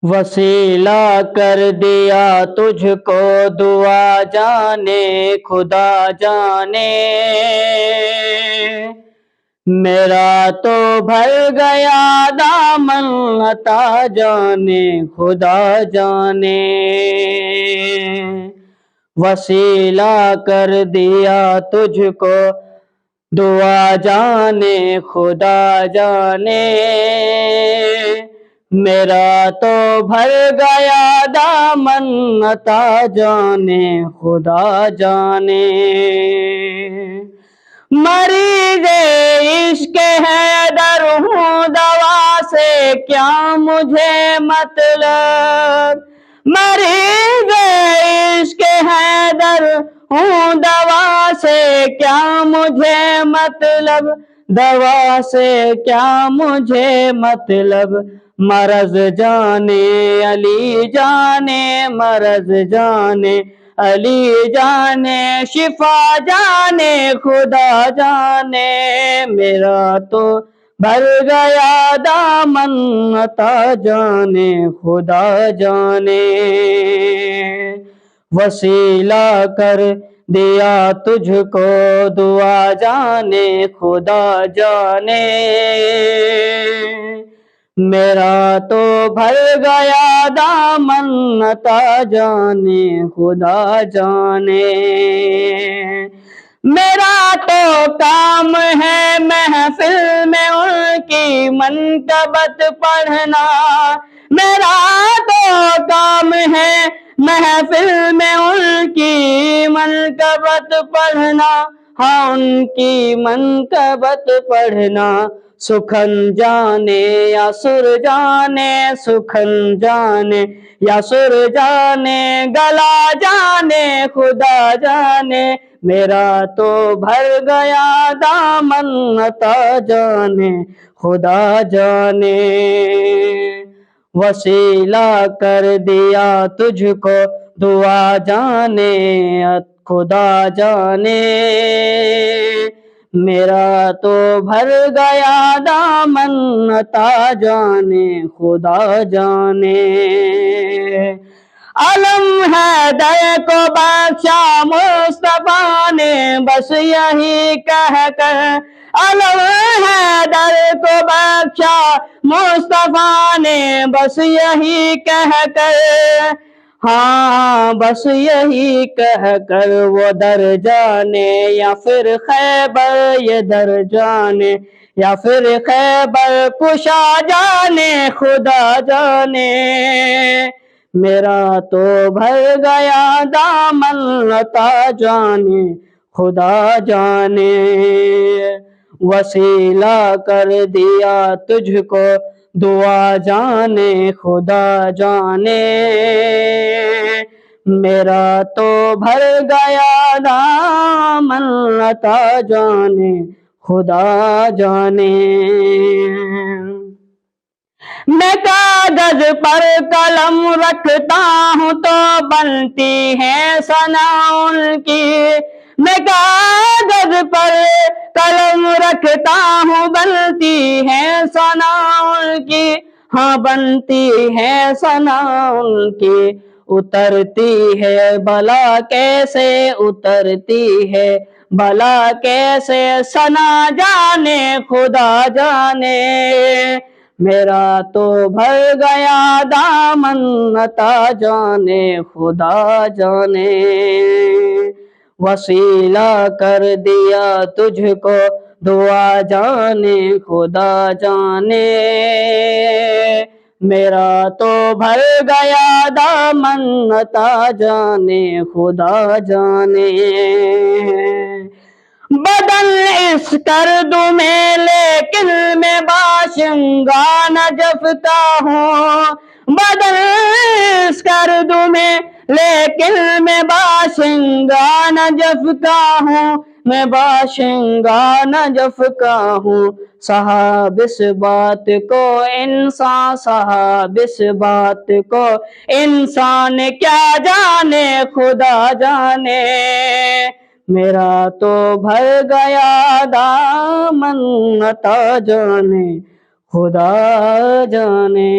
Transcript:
وسیلہ کر دیا تجھ کو دعا جانے خدا جانے، میرا تو بھر گیا دامن عطا جانے خدا جانے۔ وسیلہ کر دیا تجھ کو دعا جانے خدا جانے، میرا تو بھر گیا دامن عطا جانے خدا جانے۔ مریض عشق حیدر ہوں دوا سے کیا مجھے مطلب، مریض عشق حیدر ہوں دوا سے کیا مجھے مطلب، دوا سے کیا مجھے مطلب، مرض جانے علی جانے مرض جانے علی جانے، شفا جانے خدا جانے، میرا تو بھر گیا دامن عطا جانے خدا جانے۔ وسیلہ کر دیا تجھ کو دعا جانے خدا جانے، میرا تو بھر گیا دامن عطا جانے خدا جانے۔ میرا تو کام ہے محفل میں ان کی منقبت پڑھنا، میرا تو کام ہے محفل میں ان کی منقبت پڑھنا، ہاں ان کی منقبت پڑھنا، سخن جانے یا سر جانے سخن جانے یا سر جانے، گلا جانے خدا جانے، میرا تو بھر گیا دامن عطا جانے خدا جانے۔ وسیلہ کر دیا تجھ کو دعا جانے خدا جانے، میرا تو بھر گیا دامن عطا جانے خدا جانے۔ علم حیدر کو بخشا مصطفیٰ نے بس یہی کہہ کر، علم حیدر کو بخشا مصطفیٰ نے بس یہی کہہ کر، ہاں بس یہی کہہ کر، وہ در جانے یا پھر خیبر یہ در جانے یا پھر خیبر کشا جانے خدا جانے، میرا تو بھر گیا دامن عطا جانے خدا جانے۔ وسیلہ کر دیا تجھ کو دعا جانے خدا جانے، میرا تو بھر گیا دامن عطا جانے خدا جانے۔ میں کاغذ پر قلم رکھتا ہوں تو بنتی ہے ثنا ان کی، میں کاغذ پر قلم رکھتا ہوں بنتی ہے ثنا ان کی، ہاں بنتی ہے ثنا ان کی، اترتی ہے بلا کیسے اترتی ہے بلا کیسے، ثنا جانے خدا جانے، میرا تو بھر گیا دامن عطا جانے خدا جانے۔ وسیلہ کر دیا تجھ کو دعا جانے خدا جانے، میرا تو بھر گیا دامن عطا جانے خدا جانے۔ بدن اس کرد میں لیکن میں باشنگا نجف کا ہوں، بدن اس کرد میں لیکن میں باشنگا نجف کا ہوں، میں باشنگا نجف کا ہوں، صاحب اس بات کو انسان صاحب اس بات کو انسان کیا جانے خدا جانے، میرا تو بھر گیا دامن عطا جانے خدا جانے۔